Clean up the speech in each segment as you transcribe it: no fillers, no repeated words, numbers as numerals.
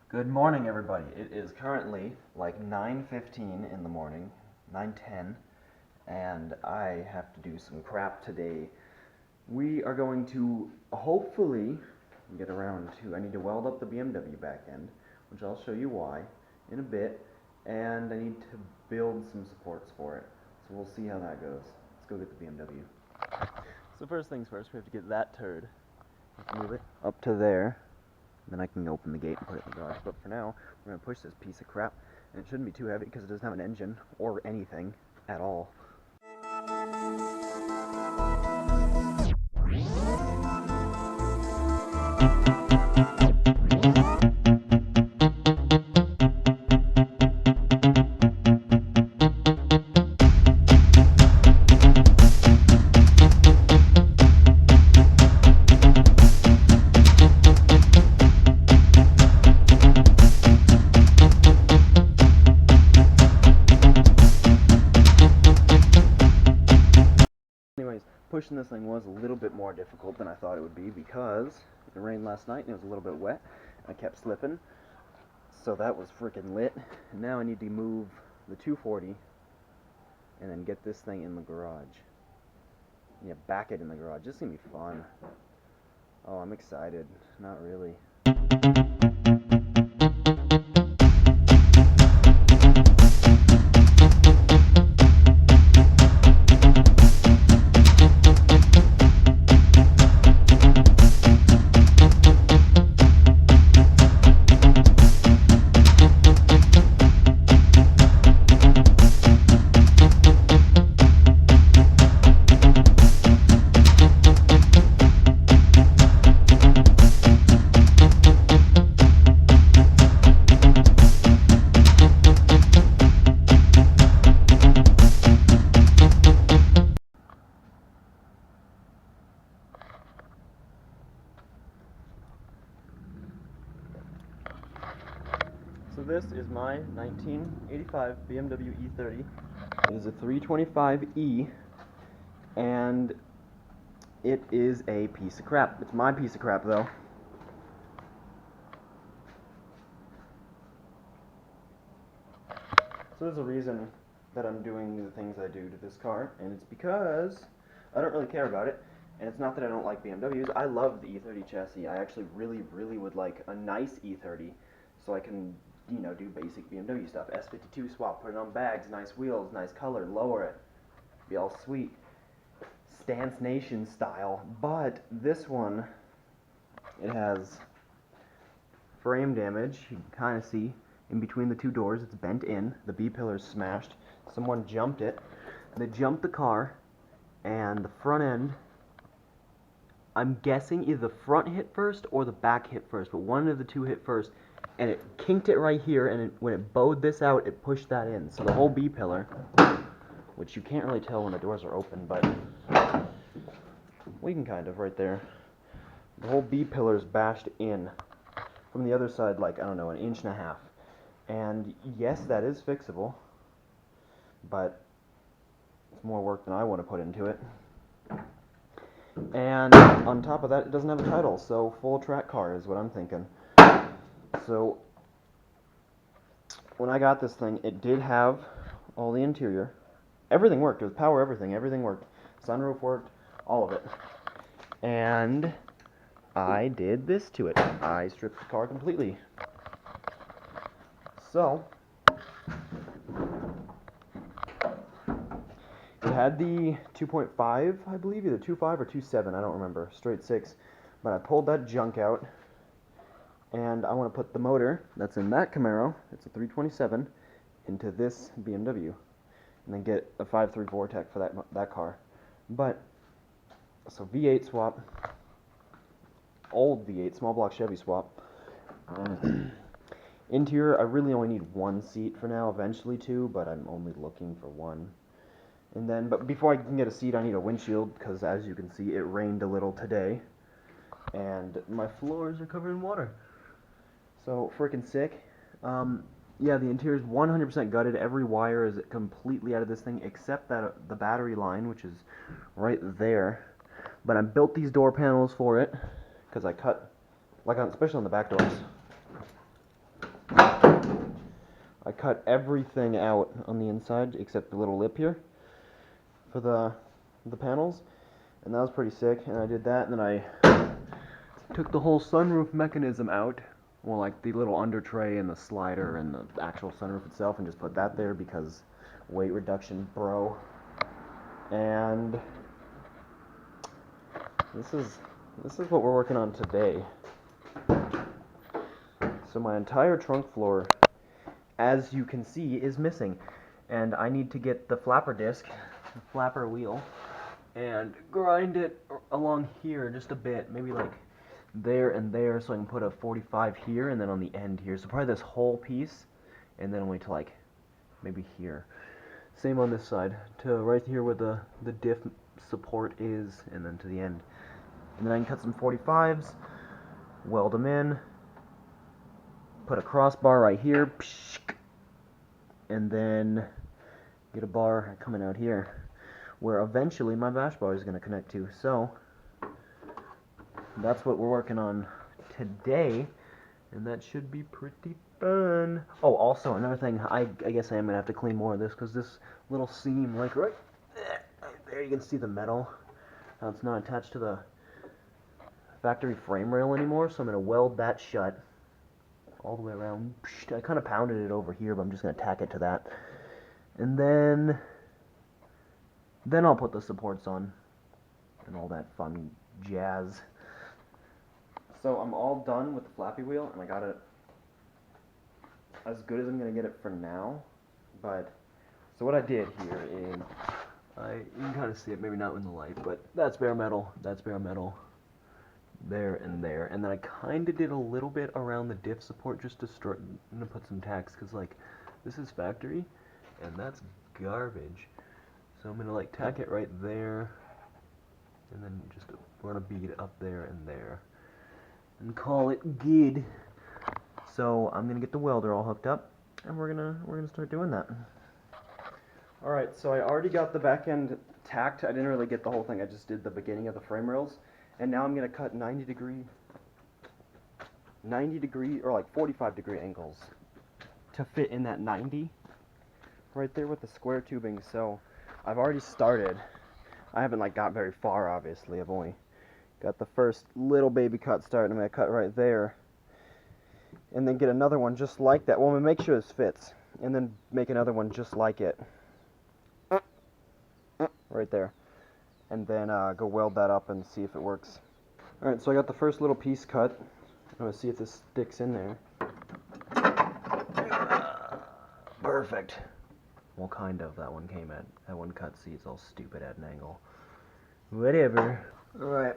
Good morning, everybody. It is currently like 9:15 in the morning, 9:10, and I have to do some crap today. We are going to hopefully get around to, I need to weld up the BMW back end, which I'll show you why in a bit, and I need to build some supports for it. So we'll see how that goes. Let's go get the BMW. So first things first, we have to get that turd. Move it up to there. Then I can open the gate and put it in the garage. But for now, we're going to push this piece of crap. And it shouldn't be too heavy because it doesn't have an engine or anything at all. Pushing this thing was a little bit more difficult than I thought it would be because it rained last night and it was a little bit wet. I kept slipping, so that was freaking lit. And now I need to move the 240 and then get this thing in the garage. Yeah, back it in the garage. This is gonna be fun. Oh, I'm excited. Not really. So this is my 1985 BMW E30. It is a 325e, and it is a piece of crap. It's my piece of crap, though. So there's a reason that I'm doing the things I do to this car, and it's because I don't really care about it. And it's not that I don't like BMWs. I love the E30 chassis. I actually really would like a nice E30 so I can, you know, do basic BMW stuff. S52 swap, put it on bags, nice wheels, nice color, lower it, be all sweet. Stance Nation style. But this one, it has frame damage. You can kind of see in between the two doors, it's bent in. The B-pillar's smashed. Someone jumped it. They jumped the car, and the front end, I'm guessing either the front hit first or the back hit first, but one of the two hit first, and it kinked it right here, and when it bowed this out, it pushed that in. So the whole B-pillar, which you can't really tell when the doors are open, but we can kind of right there. The whole B-pillar's bashed in from the other side, like, I don't know, 1.5 inches. And yes, that is fixable, but it's more work than I want to put into it. And on top of that, it doesn't have a title, so full track car is what I'm thinking. So when I got this thing, it did have all the interior. Everything worked. It was power everything. Everything worked. Sunroof worked. All of it. And I did this to it. I stripped the car completely. So it had the 2.5, I believe, either 2.5 or 2.7, I don't remember, straight 6. But I pulled that junk out, and I want to put the motor that's in that Camaro, it's a 327, into this BMW, and then get a 5.3 Vortec for that car. But so V8 swap, old V8 small block Chevy swap. Interior, I really only need one seat for now, eventually two, but I'm only looking for one. And then, but before I can get a seat, I need a windshield, because as you can see, it rained a little today, and my floors are covered in water. So, freaking sick. Yeah, the interior is 100% gutted. Every wire is completely out of this thing except that the battery line, which is right there. But I built these door panels for it because I cut, like especially on the back doors, I cut everything out on the inside except the little lip here for the panels, and that was pretty sick. And I did that, and then I took the whole sunroof mechanism out. Well, like the little under tray and the slider and the actual sunroof itself, and just put that there because weight reduction, bro. And this is what we're working on today. So my entire trunk floor, as you can see, is missing, and I need to get the flapper disc, the flapper wheel, and grind it along here just a bit, maybe like there and there, so I can put a 45 here and then on the end here. So probably this whole piece, and then only to like maybe here. Same on this side, to right here where the diff support is, and then to the end. And then I can cut some 45s, weld them in, put a crossbar right here, and then get a bar coming out here, where eventually my bash bar is going to connect to. So that's what we're working on today, and that should be pretty fun. Oh, also another thing, I guess I am gonna have to clean more of this because this little seam, like right there, you can see the metal. Now it's not attached to the factory frame rail anymore, so I'm gonna weld that shut all the way around. I kind of pounded it over here, but I'm just gonna tack it to that, and then I'll put the supports on and all that fun jazz. So I'm all done with the flappy wheel, and I got it as good as I'm going to get it for now. But, so what I did here is, you can kind of see it, maybe not in the light, but that's bare metal, there and there. And then I kind of did a little bit around the diff support just to start, I'm going to put some tacks, because like, this is factory, and that's garbage. So I'm going to like tack it right there, and then just run a bead up there and there, and call it good. So I'm gonna get the welder all hooked up, and we're gonna start doing that. All right, so I already got the back end tacked. I didn't really get the whole thing. I just did the beginning of the frame rails, and now I'm gonna cut 90 degree or like 45 degree angles to fit in that 90 right there with the square tubing. So I've already started. I haven't like got very far, obviously. I've only got the first little baby cut started. I'm going to cut right there, and then get another one just like that. Well, I'm going to make sure this fits, and then make another one just like it. Right there. And then go weld that up and see if it works. Alright, so I got the first little piece cut. I'm going to see if this sticks in there. Perfect. Well, kind of. That one came at, that one cut, see, it's all stupid at an angle. Whatever. Alright.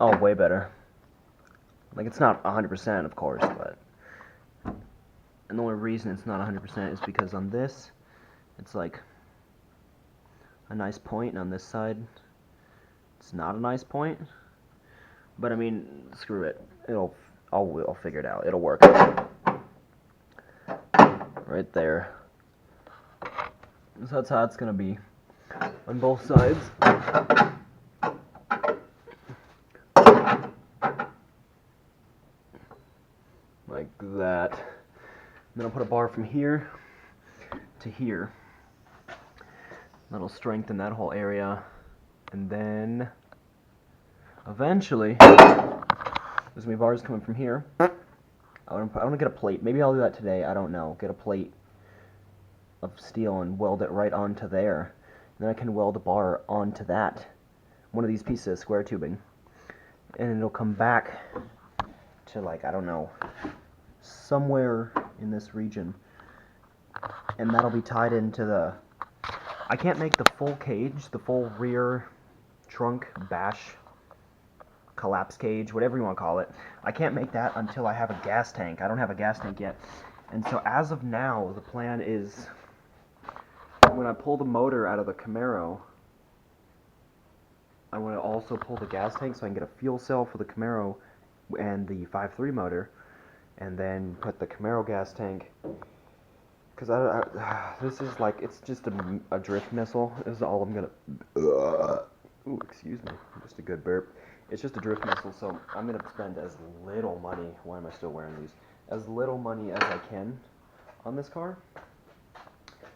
Oh, way better. Like, it's not 100%, of course, but... And the only reason it's not 100% is because on this, it's like a nice point, and on this side, it's not a nice point. But I mean, screw it. I'll figure it out. It'll work. Right there. So that's how it's gonna be on both sides. Like that. Then I'll put a bar from here to here. That'll strengthen that whole area. And then eventually, there's gonna be bars coming from here. I want to get a plate. Maybe I'll do that today. I don't know. Get a plate of steel and weld it right onto there. And then I can weld a bar onto that. One of these pieces of square tubing. And it'll come back to, like, I don't know, somewhere in this region. And that'll be tied into the... I can't make the full cage, the full rear trunk bash collapse cage, whatever you want to call it. I can't make that until I have a gas tank. I don't have a gas tank yet. And so as of now, the plan is when I pull the motor out of the Camaro, I want to also pull the gas tank so I can get a fuel cell for the Camaro and the 5.3 motor, and then put the Camaro gas tank. Because this is like, it's just a drift missile. This is all I'm gonna. Ooh, excuse me. Just a good burp. It's just a drift missile, so I'm gonna spend as little money. Why am I still wearing these? As little money as I can on this car.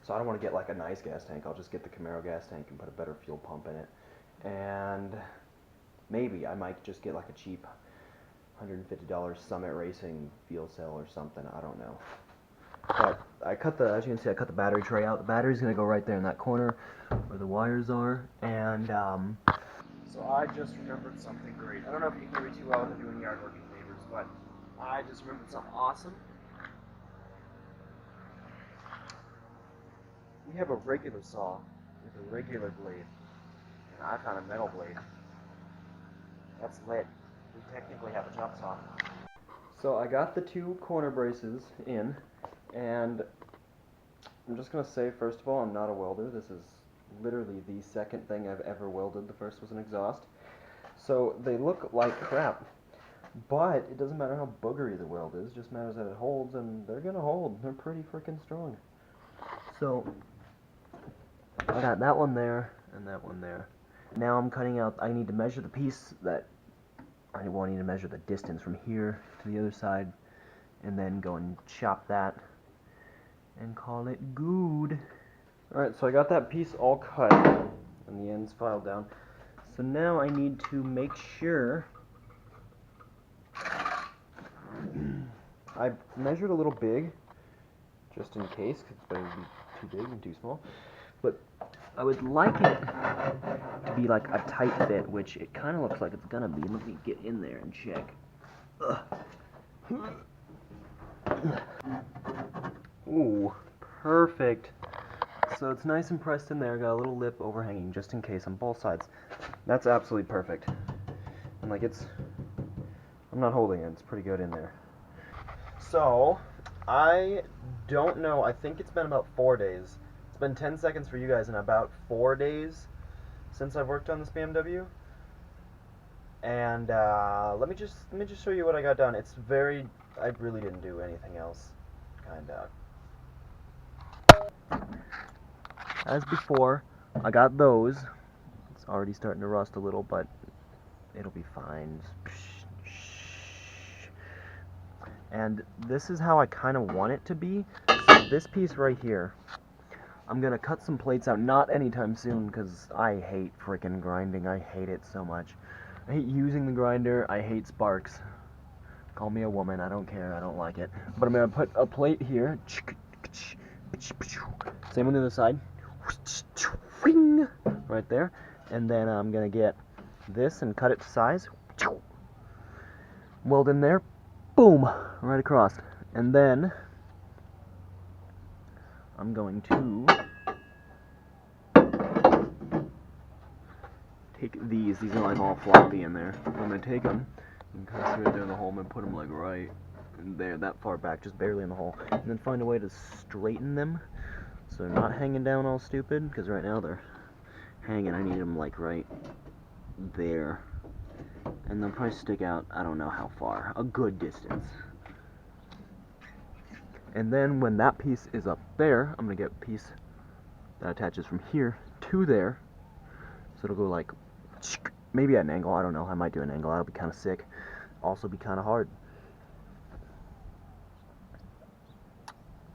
So I don't want to get like a nice gas tank. I'll just get the Camaro gas tank and put a better fuel pump in it. And maybe I might just get like a cheap $150 Summit Racing fuel cell or something. I don't know. But I cut the, as you can see, I cut the battery tray out. The battery's gonna go right there in that corner where the wires are. And so I just remembered something great. I don't know if you can hear me too well if I'm doing yard work with neighbors, but I just remembered something awesome. We have a regular saw with a regular blade, and I found a metal blade. That's lit. We technically have a chop saw. So I got the 2 corner braces in, and I'm just going to say, first of all, I'm not a welder. This is literally the second thing I've ever welded. The first was an exhaust. So they look like crap, but it doesn't matter how boogery the weld is. It just matters that it holds, and they're going to hold. They're pretty freaking strong. So I got that one there and that one there. Now I'm cutting out, I need to measure the piece that, I need to measure the distance from here to the other side, and then go and chop that and call it good. Alright, so I got that piece all cut and the ends filed down. So now I need to make sure, I measured a little big, just in case, because it's better to be too big and too small. But I would like it to be like a tight fit, which it kind of looks like it's gonna be. Let me get in there and check. Ooh, perfect. So it's nice and pressed in there. Got a little lip overhanging just in case on both sides. That's absolutely perfect. And like I'm not holding it. It's pretty good in there. So I don't know. I think it's been about 4 days. It's been 10 seconds for you guys and about 4 days since I've worked on this BMW. And let me just show you what I got done. It's very, I really didn't do anything else, kinda. As before, I got those. It's already starting to rust a little, but it'll be fine. And this is how I kind of want it to be. So this piece right here, I'm gonna cut some plates out, not anytime soon, because I hate freaking grinding. I hate it so much. I hate using the grinder. I hate sparks. Call me a woman. I don't care. I don't like it. But I'm gonna put a plate here. Same on the other side. Right there. And then I'm gonna get this and cut it to size. Weld in there. Boom! Right across. And then I'm going to take these. These are like all floppy in there. I'm going to take them and cut through there in the hole and put them like right in there, that far back, just barely in the hole. And then find a way to straighten them so they're not hanging down all stupid, because right now they're hanging. I need them like right there. And they'll probably stick out, I don't know how far, a good distance. And then when that piece is up there, I'm going to get a piece that attaches from here to there. So it'll go like, maybe at an angle, I don't know, I might do an angle, that'll be kind of sick. Also be kind of hard.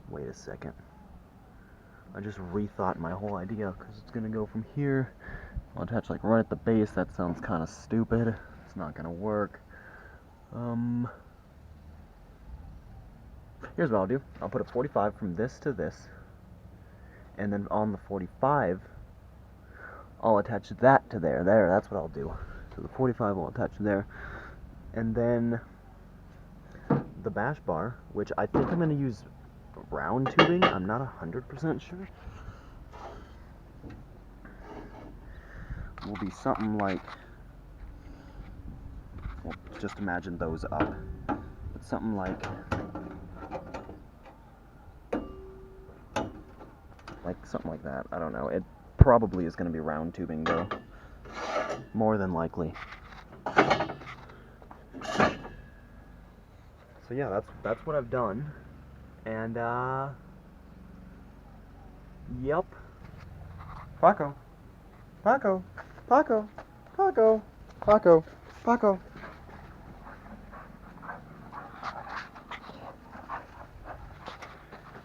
Wait a second. I just rethought my whole idea, because it's going to go from here. I'll attach like right at the base. That sounds kind of stupid. It's not going to work. Here's what I'll do. I'll put a 45 from this to this, and then on the 45, I'll attach that to there. That's what I'll do. So the 45 will attach there, and then the bash bar, which I think I'm going to use round tubing. I'm not 100% sure. Will be something like, well, just imagine those up. But something like something like that. I don't know. It probably is going to be round tubing though. More than likely. So yeah, that's what I've done. And yep. Paco. Paco. Paco. Paco. Paco. Paco.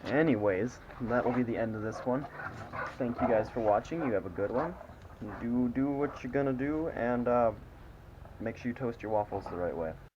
Anyways, that will be the end of this one. Thank you guys for watching. You have a good one. Do what you're gonna do, and make sure you toast your waffles the right way.